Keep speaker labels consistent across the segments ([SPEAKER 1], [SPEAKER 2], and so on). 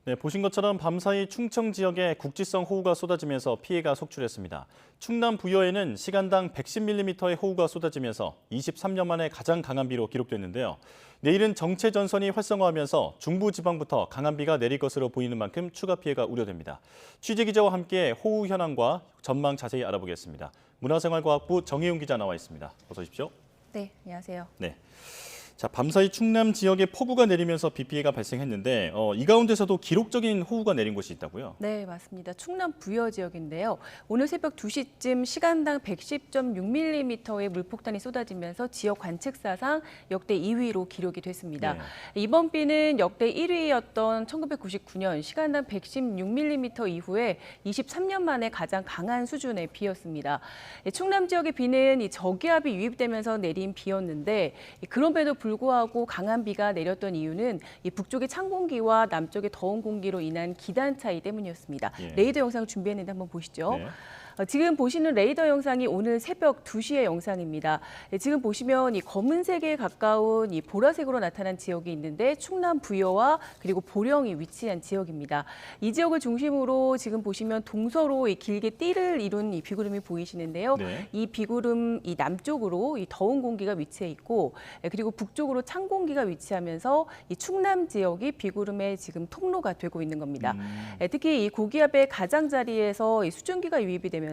[SPEAKER 1] 네, 보신 것처럼 밤사이 충청 지역에 국지성 호우가 쏟아지면서 피해가 속출했습니다. 충남 부여에는 시간당 110mm의 호우가 쏟아지면서 23년 만에 가장 강한 비로 기록됐는데요. 내일은 정체 전선이 활성화하면서 중부지방부터 강한 비가 내릴 것으로 보이는 만큼 추가 피해가 우려됩니다. 취재기자와 함께 호우 현황과 전망 자세히 알아보겠습니다. 문화생활과학부 정혜용 기자 나와 있습니다. 어서 오십시오.
[SPEAKER 2] 네, 안녕하세요.
[SPEAKER 1] 네. 자, 밤사이 충남 지역에 폭우가 내리면서 비 피해가 발생했는데 이 가운데서도 기록적인 호우가 내린 곳이 있다고요?
[SPEAKER 2] 네, 맞습니다. 충남 부여 지역인데요. 오늘 새벽 2시쯤 시간당 110.6mm의 물폭탄이 쏟아지면서 지역 관측사상 역대 2위로 기록이 됐습니다.
[SPEAKER 1] 네.
[SPEAKER 2] 이번 비는 역대 1위였던 1999년 시간당 116mm 이후에 23년 만에 가장 강한 수준의 비였습니다. 충남 지역의 비는 이 저기압이 유입되면서 내린 비였는데 그럼에도 불구하고 강한 비가 내렸던 이유는 이 북쪽의 찬 공기와 남쪽의 더운 공기로 인한 기단 차이 때문이었습니다.
[SPEAKER 1] 예.
[SPEAKER 2] 레이더 영상 준비했는데 한번 보시죠.
[SPEAKER 1] 네.
[SPEAKER 2] 지금 보시는 레이더 영상이 오늘 새벽 2시의 영상입니다. 지금 보시면 이 검은색에 가까운 이 보라색으로 나타난 지역이 있는데 충남 부여와 그리고 보령이 위치한 지역입니다. 이 지역을 중심으로 지금 보시면 동서로 이 길게 띠를 이룬 이 비구름이 보이시는데요.
[SPEAKER 1] 네.
[SPEAKER 2] 이 비구름 이 남쪽으로 이 더운 공기가 위치해 있고 그리고 북쪽으로 찬 공기가 위치하면서 이 충남 지역이 비구름의 지금 통로가 되고 있는 겁니다. 특히 이 고기압의 가장자리에서 이 수증기가 유입이 되면서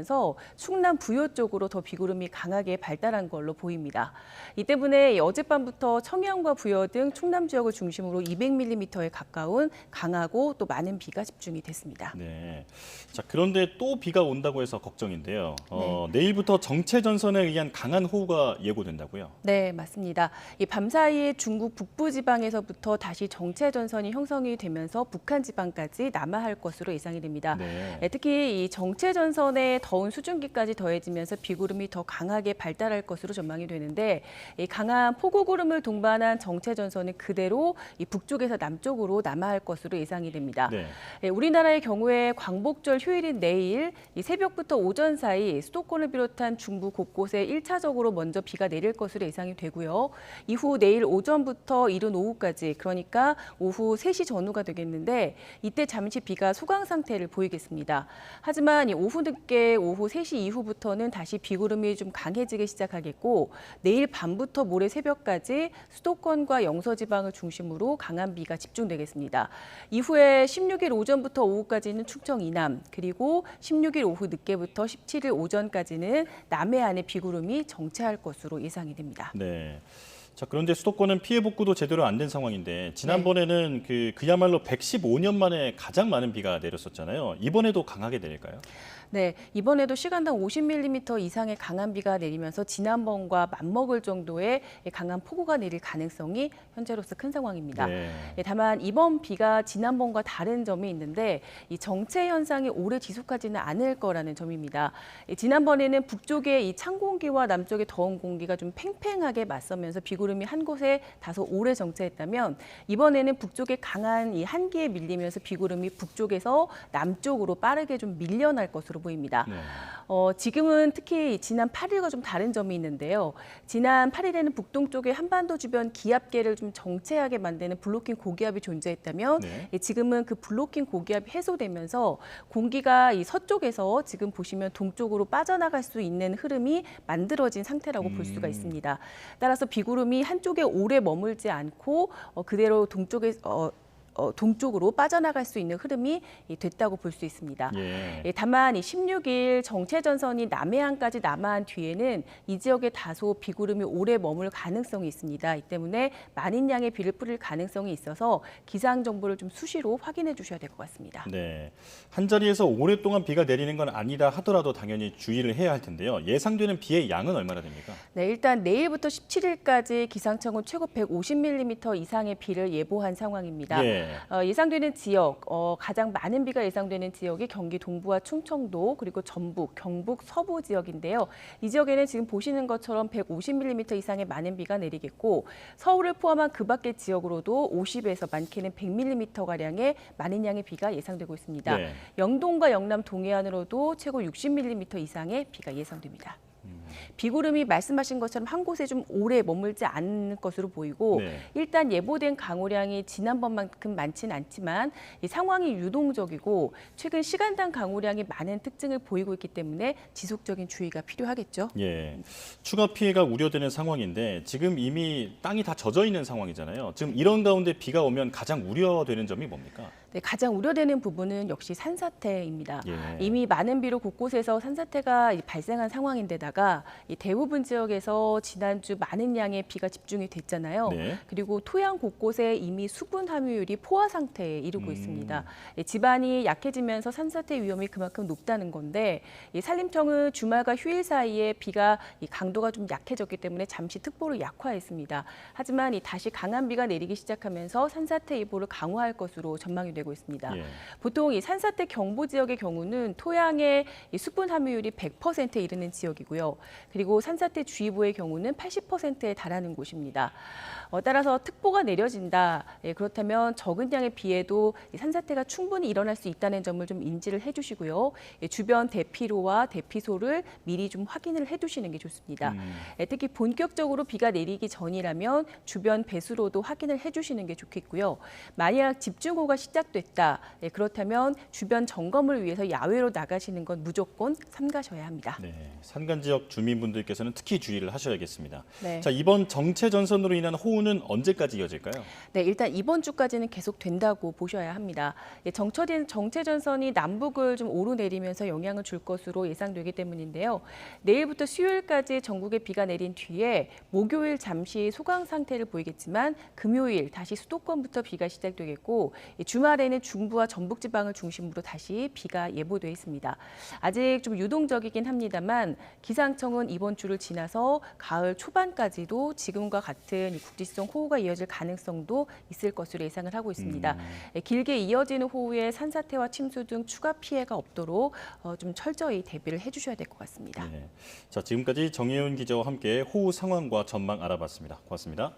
[SPEAKER 2] 충남 부여 쪽으로 더 비구름이 강하게 발달한 걸로 보입니다. 이 때문에 어젯밤부터 청양과 부여 등 충남 지역을 중심으로 200mm에 가까운 강하고 또 많은 비가 집중이 됐습니다.
[SPEAKER 1] 네. 자, 그런데 또 비가 온다고 해서 걱정인데요.
[SPEAKER 2] 네.
[SPEAKER 1] 내일부터 정체 전선에 의한 강한 호우가 예고된다고요?
[SPEAKER 2] 네, 맞습니다. 이 밤사이에 중국 북부 지방에서부터 다시 정체 전선이 형성이 되면서 북한 지방까지 남하할 것으로 예상이 됩니다.
[SPEAKER 1] 네.
[SPEAKER 2] 특히 이 정체 전선에 더운 수증기까지 더해지면서 비구름이 더 강하게 발달할 것으로 전망이 되는데 이 강한 폭우구름을 동반한 정체 전선은 그대로 이 북쪽에서 남쪽으로 남하할 것으로 예상이 됩니다.
[SPEAKER 1] 네.
[SPEAKER 2] 우리나라의 경우에 광복절 휴일인 내일 이 새벽부터 오전 사이 수도권을 비롯한 중부 곳곳에 1차적으로 먼저 비가 내릴 것으로 예상이 되고요. 이후 내일 오전부터 이른 오후까지 그러니까 오후 3시 전후가 되겠는데 이때 잠시 비가 소강 상태를 보이겠습니다. 하지만 이 오후 늦게 오후 3시 이후부터는 다시 비구름이 좀 강해지기 시작하겠고 내일 밤부터 모레 새벽까지 수도권과 영서지방을 중심으로 강한 비가 집중되겠습니다. 이후에 16일 오전부터 오후까지는 충청 이남 그리고 16일 오후 늦게부터 17일 오전까지는 남해안의 비구름이 정체할 것으로 예상이 됩니다.
[SPEAKER 1] 네. 자, 그런데 수도권은 피해 복구도 제대로 안 된 상황인데 지난번에는 그야말로 115년 만에 가장 많은 비가 내렸었잖아요. 이번에도 강하게 내릴까요?
[SPEAKER 2] 네, 이번에도 시간당 50mm 이상의 강한 비가 내리면서 지난번과 맞먹을 정도의 강한 폭우가 내릴 가능성이 현재로서 큰 상황입니다.
[SPEAKER 1] 네.
[SPEAKER 2] 다만 이번 비가 지난번과 다른 점이 있는데 이 정체 현상이 오래 지속하지는 않을 거라는 점입니다. 지난번에는 북쪽의 이 찬 공기와 남쪽의 더운 공기가 좀 팽팽하게 맞서면서 비구름이 한 곳에 다소 오래 정체했다면 이번에는 북쪽의 강한 이 한기에 밀리면서 비구름이 북쪽에서 남쪽으로 빠르게 좀 밀려날 것으로 보입니다.
[SPEAKER 1] 네.
[SPEAKER 2] 지금은 특히 지난 8일과 좀 다른 점이 있는데요. 지난 8일에는 북동쪽의 한반도 주변 기압계를 좀 정체하게 만드는 블로킹 고기압이 존재했다면
[SPEAKER 1] 네.
[SPEAKER 2] 지금은 그 블로킹 고기압이 해소되면서 공기가 이 서쪽에서 지금 보시면 동쪽으로 빠져나갈 수 있는 흐름이 만들어진 상태라고 볼 수가 있습니다. 따라서 비구름이 한쪽에 오래 머물지 않고 그대로 동쪽으로 빠져나갈 수 있는 흐름이 됐다고 볼 수 있습니다.
[SPEAKER 1] 예.
[SPEAKER 2] 다만 16일 정체 전선이 남해안까지 남하한 뒤에는 이 지역에 다소 비구름이 오래 머물 가능성이 있습니다. 이 때문에 많은 양의 비를 뿌릴 가능성이 있어서 기상 정보를 좀 수시로 확인해 주셔야 될 것 같습니다.
[SPEAKER 1] 네. 한 자리에서 오랫동안 비가 내리는 건 아니다 하더라도 당연히 주의를 해야 할 텐데요. 예상되는 비의 양은 얼마나 됩니까?
[SPEAKER 2] 네, 일단 내일부터 17일까지 기상청은 최고 150mm 이상의 비를 예보한 상황입니다.
[SPEAKER 1] 예.
[SPEAKER 2] 예상되는 지역, 가장 많은 비가 예상되는 지역이 경기 동부와 충청도 그리고 전북, 경북 서부 지역인데요. 이 지역에는 지금 보시는 것처럼 150mm 이상의 많은 비가 내리겠고 서울을 포함한 그 밖의 지역으로도 50에서 많게는 100mm가량의 많은 양의 비가 예상되고 있습니다.
[SPEAKER 1] 네.
[SPEAKER 2] 영동과 영남 동해안으로도 최고 60mm 이상의 비가 예상됩니다. 비구름이 말씀하신 것처럼 한 곳에 좀 오래 머물지 않을 것으로 보이고
[SPEAKER 1] 네.
[SPEAKER 2] 일단 예보된 강우량이 지난번만큼 많지는 않지만 이 상황이 유동적이고 최근 시간당 강우량이 많은 특징을 보이고 있기 때문에 지속적인 주의가 필요하겠죠.
[SPEAKER 1] 예, 추가 피해가 우려되는 상황인데 지금 이미 땅이 다 젖어 있는 상황이잖아요. 지금 이런 가운데 비가 오면 가장 우려되는 점이 뭡니까?
[SPEAKER 2] 네, 가장 우려되는 부분은 역시 산사태입니다.
[SPEAKER 1] 예.
[SPEAKER 2] 이미 많은 비로 곳곳에서 산사태가 발생한 상황인데다가 이 대부분 지역에서 지난주 많은 양의 비가 집중이 됐잖아요.
[SPEAKER 1] 네.
[SPEAKER 2] 그리고 토양 곳곳에 이미 수분 함유율이 포화 상태에 이르고 있습니다. 지반이 약해지면서 산사태 위험이 그만큼 높다는 건데 이 산림청은 주말과 휴일 사이에 비가 이 강도가 좀 약해졌기 때문에 잠시 특보를 약화했습니다. 하지만 이 다시 강한 비가 내리기 시작하면서 산사태 예보를 강화할 것으로 전망이 되고 있습니다.
[SPEAKER 1] 예.
[SPEAKER 2] 보통 이 산사태 경보 지역의 경우는 토양의 이 수분 함유율이 100%에 이르는 지역이고요. 그리고 산사태 주의보의 경우는 80%에 달하는 곳입니다. 따라서 특보가 내려진다. 그렇다면 적은 양의 비에도 이 산사태가 충분히 일어날 수 있다는 점을 좀 인지를 해주시고요. 주변 대피로와 대피소를 미리 좀 확인을 해두시는 게 좋습니다. 특히 본격적으로 비가 내리기 전이라면 주변 배수로도 확인을 해주시는 게 좋겠고요. 만약 집중호우가 시작됐다. 그렇다면 주변 점검을 위해서 야외로 나가시는 건 무조건 삼가셔야 합니다.
[SPEAKER 1] 네, 산간 지역 주민분들께서는 특히 주의를 하셔야겠습니다.
[SPEAKER 2] 네.
[SPEAKER 1] 자, 이번 정체 전선으로 인한 호우는 언제까지 이어질까요?
[SPEAKER 2] 네, 일단 이번 주까지는 계속 된다고 보셔야 합니다. 정체 전선이 남북을 좀 오르내리면서 영향을 줄 것으로 예상되기 때문인데요. 내일부터 수요일까지 전국에 비가 내린 뒤에 목요일 잠시 소강 상태를 보이겠지만 금요일 다시 수도권부터 비가 시작되겠고 주말에는 중부와 전북 지방을 중심으로 다시 비가 예보돼 있습니다. 아직 좀 유동적이긴 합니다만 기상청은 이번 주를 지나서 가을 초반까지도 지금과 같은 국지성 호우가 이어질 가능성도 있을 것으로 예상을 하고 있습니다. 길게 이어지는 호우에 산사태와 침수 등 추가 피해가 없도록 좀 철저히 대비를 해주셔야 될 것 같습니다.
[SPEAKER 1] 네. 자, 지금까지 정혜윤 기자와 함께 호우 상황과 전망 알아봤습니다. 고맙습니다.